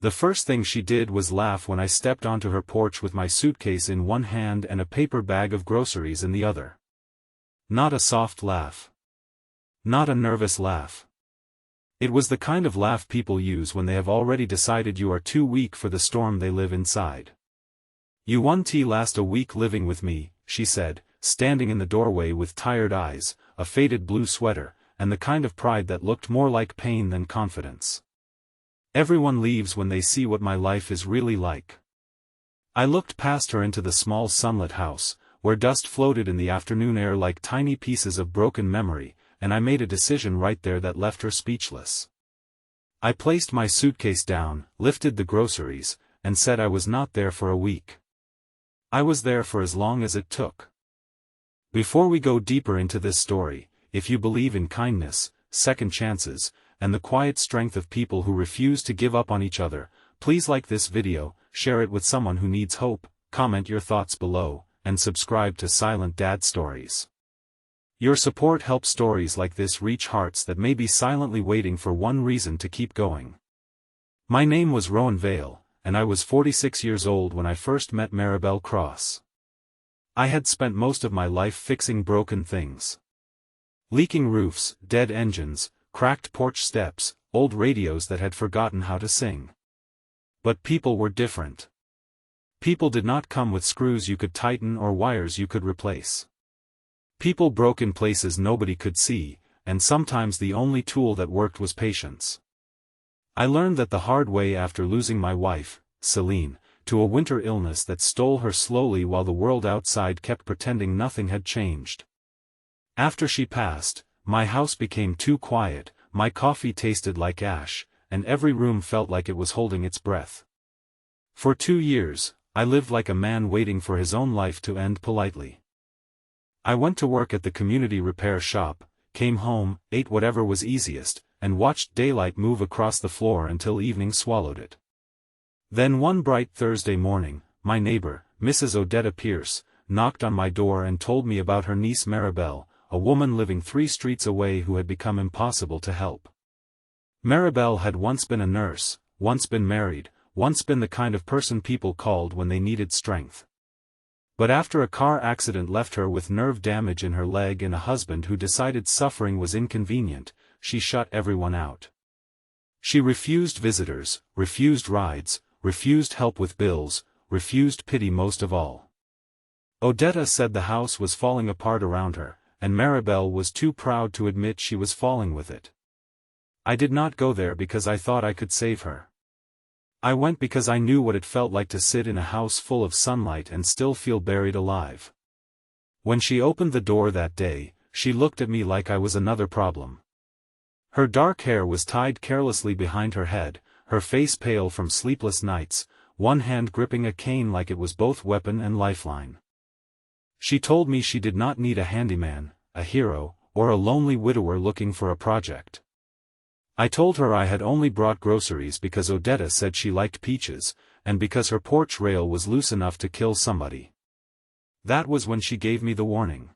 The first thing she did was laugh when I stepped onto her porch with my suitcase in one hand and a paper bag of groceries in the other. Not a soft laugh. Not a nervous laugh. It was the kind of laugh people use when they have already decided you are too weak for the storm they live inside. "You won't last a week living with me," she said, standing in the doorway with tired eyes, a faded blue sweater, and the kind of pride that looked more like pain than confidence. "Everyone leaves when they see what my life is really like." I looked past her into the small sunlit house, where dust floated in the afternoon air like tiny pieces of broken memory, and I made a decision right there that left her speechless. I placed my suitcase down, lifted the groceries, and said I was not there for a week. I was there for as long as it took. Before we go deeper into this story, if you believe in kindness, second chances, and the quiet strength of people who refuse to give up on each other, please like this video, share it with someone who needs hope, comment your thoughts below, and subscribe to Silent Dad Stories. Your support helps stories like this reach hearts that may be silently waiting for one reason to keep going. My name was Rowan Vale, and I was 46 years old when I first met Maribel Cross. I had spent most of my life fixing broken things. Leaking roofs, dead engines, cracked porch steps, old radios that had forgotten how to sing. But people were different. People did not come with screws you could tighten or wires you could replace. People broke in places nobody could see, and sometimes the only tool that worked was patience. I learned that the hard way after losing my wife, Celine, to a winter illness that stole her slowly while the world outside kept pretending nothing had changed. After she passed, my house became too quiet, my coffee tasted like ash, and every room felt like it was holding its breath. For 2 years, I lived like a man waiting for his own life to end politely. I went to work at the community repair shop, came home, ate whatever was easiest, and watched daylight move across the floor until evening swallowed it. Then one bright Thursday morning, my neighbor, Mrs. Odetta Pierce, knocked on my door and told me about her niece Maribel, a woman living 3 streets away who had become impossible to help. Maribel had once been a nurse, once been married, once been the kind of person people called when they needed strength. But after a car accident left her with nerve damage in her leg and a husband who decided suffering was inconvenient, she shut everyone out. She refused visitors, refused rides, refused help with bills, refused pity most of all. Odetta said the house was falling apart around her, and Maribel was too proud to admit she was falling with it. I did not go there because I thought I could save her. I went because I knew what it felt like to sit in a house full of sunlight and still feel buried alive. When she opened the door that day, she looked at me like I was another problem. Her dark hair was tied carelessly behind her head, her face pale from sleepless nights, one hand gripping a cane like it was both weapon and lifeline. She told me she did not need a handyman, a hero, or a lonely widower looking for a project. I told her I had only brought groceries because Odetta said she liked peaches, and because her porch rail was loose enough to kill somebody. That was when she gave me the warning.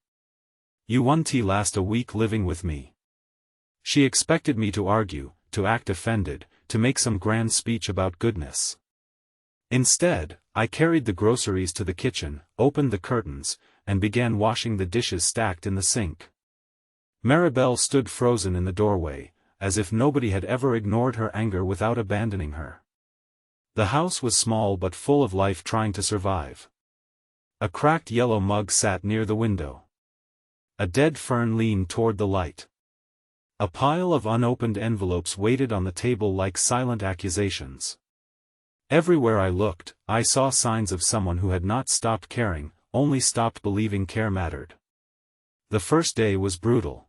"You won't last a week living with me." She expected me to argue, to act offended, to make some grand speech about goodness. Instead, I carried the groceries to the kitchen, opened the curtains, and began washing the dishes stacked in the sink. Maribel stood frozen in the doorway, as if nobody had ever ignored her anger without abandoning her. The house was small but full of life trying to survive. A cracked yellow mug sat near the window. A dead fern leaned toward the light. A pile of unopened envelopes waited on the table like silent accusations. Everywhere I looked, I saw signs of someone who had not stopped caring, only stopped believing care mattered. The first day was brutal.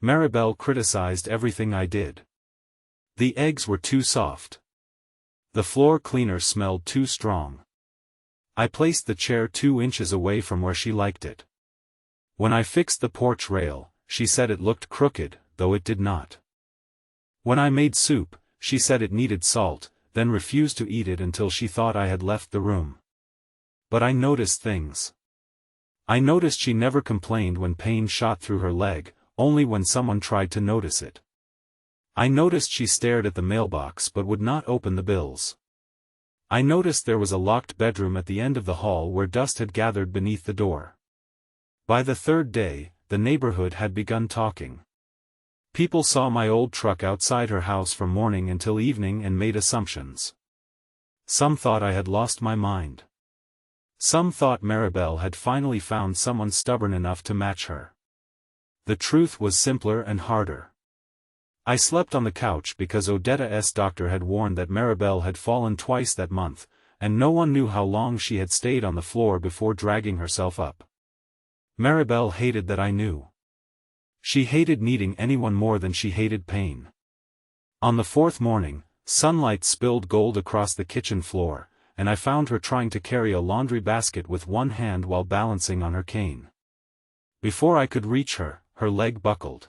Maribel criticized everything I did. The eggs were too soft. The floor cleaner smelled too strong. I placed the chair 2 inches away from where she liked it. When I fixed the porch rail, she said it looked crooked, though it did not. When I made soup, she said it needed salt, then refused to eat it until she thought I had left the room. But I noticed things. I noticed she never complained when pain shot through her leg, only when someone tried to notice it. I noticed she stared at the mailbox but would not open the bills. I noticed there was a locked bedroom at the end of the hall where dust had gathered beneath the door. By the third day, the neighborhood had begun talking. People saw my old truck outside her house from morning until evening and made assumptions. Some thought I had lost my mind. Some thought Maribel had finally found someone stubborn enough to match her. The truth was simpler and harder. I slept on the couch because Odette's doctor had warned that Maribel had fallen twice that month, and no one knew how long she had stayed on the floor before dragging herself up. Maribel hated that I knew. She hated needing anyone more than she hated pain. On the fourth morning, sunlight spilled gold across the kitchen floor, and I found her trying to carry a laundry basket with one hand while balancing on her cane. Before I could reach her, her leg buckled.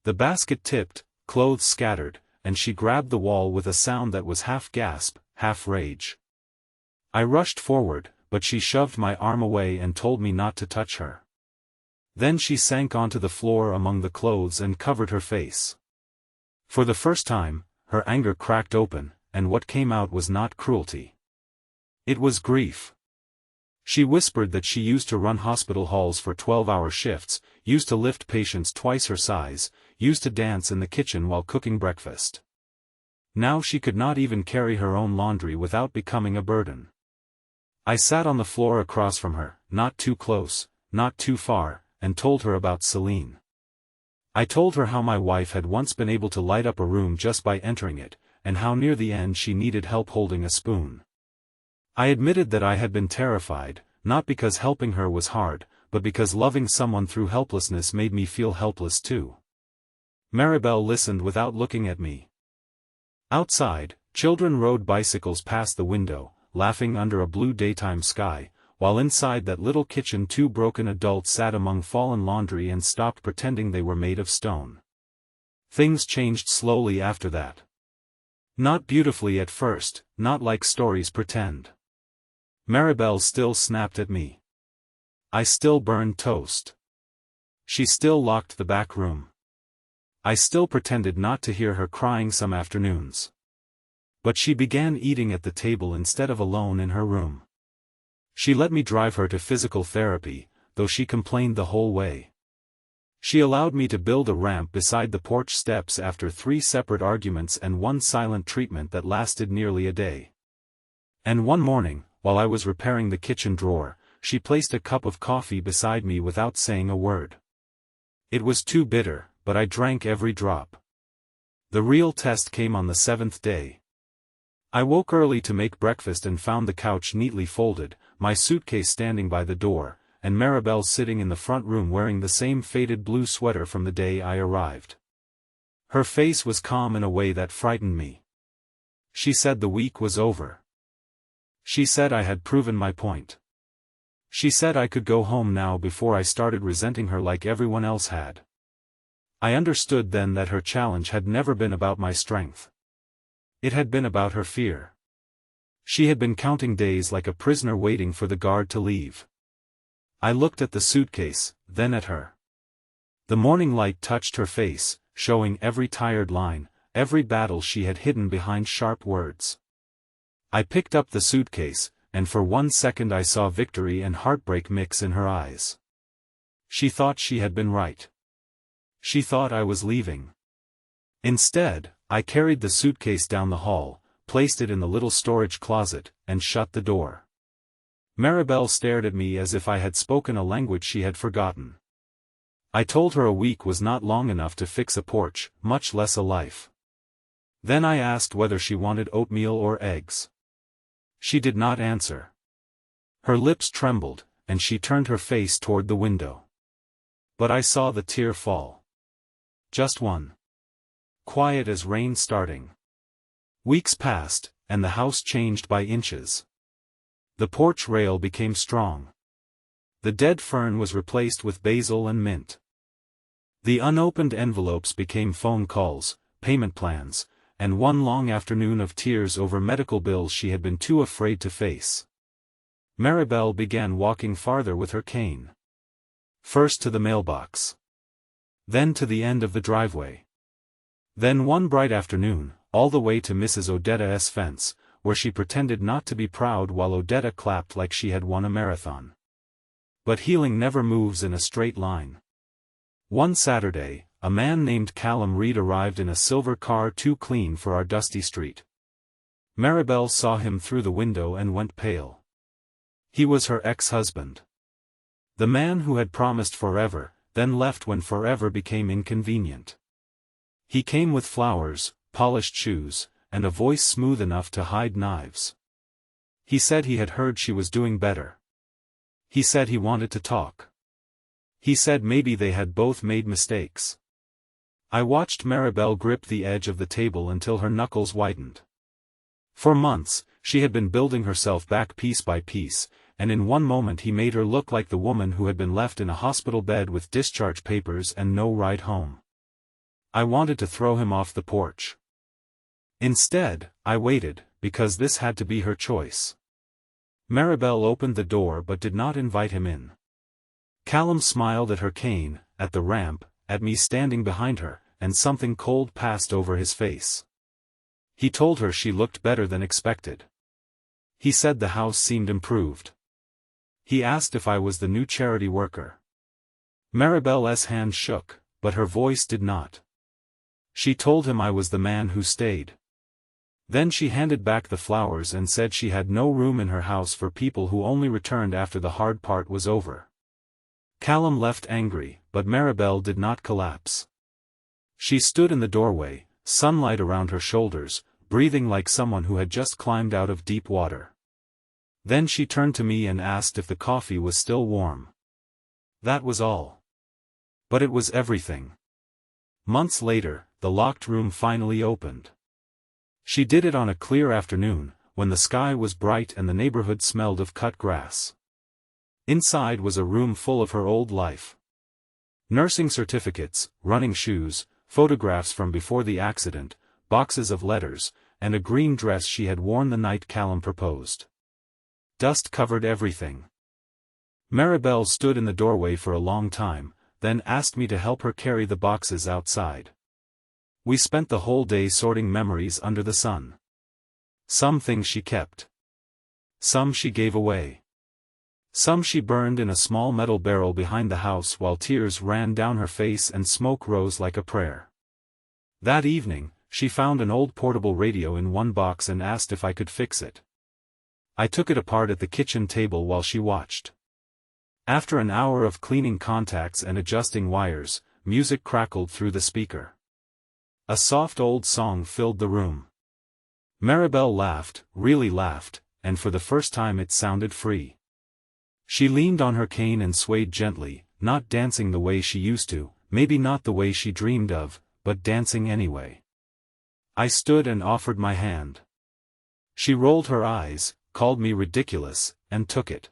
The basket tipped, clothes scattered, and she grabbed the wall with a sound that was half gasp, half rage. I rushed forward, but she shoved my arm away and told me not to touch her. Then she sank onto the floor among the clothes and covered her face. For the first time, her anger cracked open, and what came out was not cruelty. It was grief. She whispered that she used to run hospital halls for 12-hour shifts, used to lift patients twice her size, used to dance in the kitchen while cooking breakfast. Now she could not even carry her own laundry without becoming a burden. I sat on the floor across from her, not too close, not too far, and told her about Celine. I told her how my wife had once been able to light up a room just by entering it, and how near the end she needed help holding a spoon. I admitted that I had been terrified, not because helping her was hard, but because loving someone through helplessness made me feel helpless too. Maribel listened without looking at me. Outside, children rode bicycles past the window, laughing under a blue daytime sky, while inside that little kitchen two broken adults sat among fallen laundry and stopped pretending they were made of stone. Things changed slowly after that. Not beautifully at first, not like stories pretend. Maribel still snapped at me. I still burned toast. She still locked the back room. I still pretended not to hear her crying some afternoons. But she began eating at the table instead of alone in her room. She let me drive her to physical therapy, though she complained the whole way. She allowed me to build a ramp beside the porch steps after 3 separate arguments and 1 silent treatment that lasted nearly a day. And one morning, while I was repairing the kitchen drawer, she placed a cup of coffee beside me without saying a word. It was too bitter, but I drank every drop. The real test came on the 7th day. I woke early to make breakfast and found the couch neatly folded, my suitcase standing by the door, and Maribel sitting in the front room wearing the same faded blue sweater from the day I arrived. Her face was calm in a way that frightened me. She said the week was over. She said I had proven my point. She said I could go home now before I started resenting her like everyone else had. I understood then that her challenge had never been about my strength. It had been about her fear. She had been counting days like a prisoner waiting for the guard to leave. I looked at the suitcase, then at her. The morning light touched her face, showing every tired line, every battle she had hidden behind sharp words. I picked up the suitcase, and for 1 second I saw victory and heartbreak mix in her eyes. She thought she had been right. She thought I was leaving. Instead, I carried the suitcase down the hall, placed it in the little storage closet, and shut the door. Maribel stared at me as if I had spoken a language she had forgotten. I told her a week was not long enough to fix a porch, much less a life. Then I asked whether she wanted oatmeal or eggs. She did not answer. Her lips trembled, and she turned her face toward the window. But I saw the tear fall. Just one. Quiet as rain starting. Weeks passed, and the house changed by inches. The porch rail became strong. The dead fern was replaced with basil and mint. The unopened envelopes became phone calls, payment plans, and one long afternoon of tears over medical bills she had been too afraid to face. Maribel began walking farther with her cane. First to the mailbox. Then to the end of the driveway. Then one bright afternoon, all the way to Mrs. Odetta's fence, where she pretended not to be proud while Odetta clapped like she had won a marathon. But healing never moves in a straight line. One Saturday, a man named Callum Reed arrived in a silver car too clean for our dusty street. Maribel saw him through the window and went pale. He was her ex-husband. The man who had promised forever, then left when forever became inconvenient. He came with flowers, polished shoes, and a voice smooth enough to hide knives. He said he had heard she was doing better. He said he wanted to talk. He said maybe they had both made mistakes. I watched Maribel grip the edge of the table until her knuckles whitened. For months, she had been building herself back piece by piece, and in one moment he made her look like the woman who had been left in a hospital bed with discharge papers and no ride home. I wanted to throw him off the porch. Instead, I waited, because this had to be her choice. Maribel opened the door but did not invite him in. Callum smiled at her cane, at the ramp, at me standing behind her, and something cold passed over his face. He told her she looked better than expected. He said the house seemed improved. He asked if I was the new charity worker. Maribel's hand shook, but her voice did not. She told him I was the man who stayed. Then she handed back the flowers and said she had no room in her house for people who only returned after the hard part was over. Callum left angry, but Maribel did not collapse. She stood in the doorway, sunlight around her shoulders, breathing like someone who had just climbed out of deep water. Then she turned to me and asked if the coffee was still warm. That was all. But it was everything. Months later, the locked room finally opened. She did it on a clear afternoon, when the sky was bright and the neighborhood smelled of cut grass. Inside was a room full of her old life. Nursing certificates, running shoes, photographs from before the accident, boxes of letters, and a green dress she had worn the night Callum proposed. Dust covered everything. Maribel stood in the doorway for a long time, then asked me to help her carry the boxes outside. We spent the whole day sorting memories under the sun. Some things she kept. Some she gave away. Some she burned in a small metal barrel behind the house while tears ran down her face and smoke rose like a prayer. That evening, she found an old portable radio in one box and asked if I could fix it. I took it apart at the kitchen table while she watched. After an hour of cleaning contacts and adjusting wires, music crackled through the speaker. A soft old song filled the room. Maribel laughed, really laughed, and for the first time it sounded free. She leaned on her cane and swayed gently, not dancing the way she used to, maybe not the way she dreamed of, but dancing anyway. I stood and offered my hand. She rolled her eyes, called me ridiculous, and took it.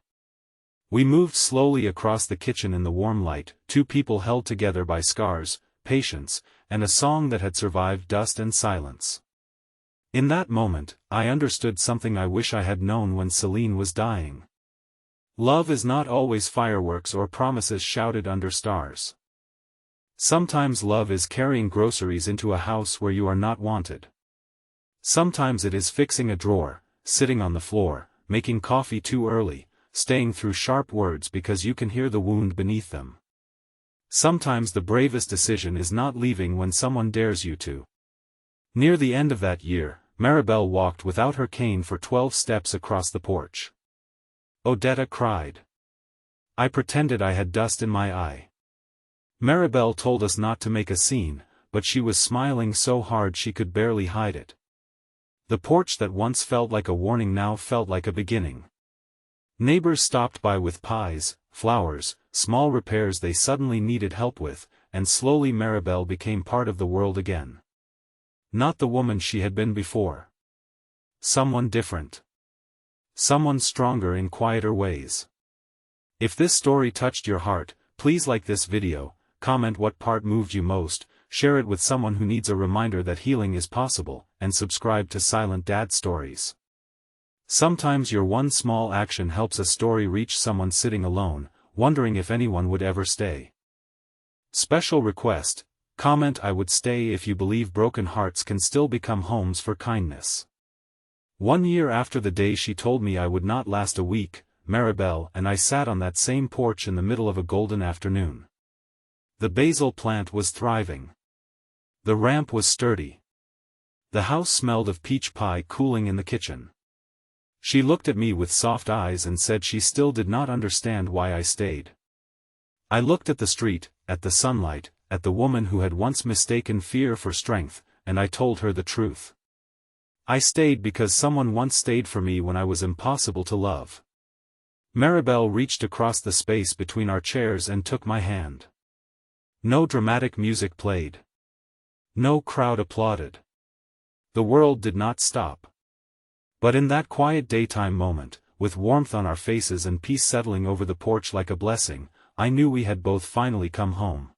We moved slowly across the kitchen in the warm light, two people held together by scars, patience, and a song that had survived dust and silence. In that moment, I understood something I wish I had known when Celine was dying. Love is not always fireworks or promises shouted under stars. Sometimes love is carrying groceries into a house where you are not wanted. Sometimes it is fixing a drawer, sitting on the floor, making coffee too early, staying through sharp words because you can hear the wound beneath them. Sometimes the bravest decision is not leaving when someone dares you to. Near the end of that year, Maribel walked without her cane for 12 steps across the porch. Odetta cried. I pretended I had dust in my eye. Maribel told us not to make a scene, but she was smiling so hard she could barely hide it. The porch that once felt like a warning now felt like a beginning. Neighbors stopped by with pies, flowers, small repairs they suddenly needed help with, and slowly Maribel became part of the world again. Not the woman she had been before. Someone different. Someone stronger in quieter ways. If this story touched your heart, please like this video, comment what part moved you most, share it with someone who needs a reminder that healing is possible, and subscribe to Silent Dad Stories. Sometimes your one small action helps a story reach someone sitting alone, wondering if anyone would ever stay. Special request: Comment I would stay if you believe broken hearts can still become homes for kindness. 1 year after the day she told me I would not last a week, Maribel and I sat on that same porch in the middle of a golden afternoon. The basil plant was thriving. The ramp was sturdy. The house smelled of peach pie cooling in the kitchen. She looked at me with soft eyes and said she still did not understand why I stayed. I looked at the street, at the sunlight, at the woman who had once mistaken fear for strength, and I told her the truth. I stayed because someone once stayed for me when I was impossible to love. Maribel reached across the space between our chairs and took my hand. No dramatic music played. No crowd applauded. The world did not stop. But in that quiet daytime moment, with warmth on our faces and peace settling over the porch like a blessing, I knew we had both finally come home.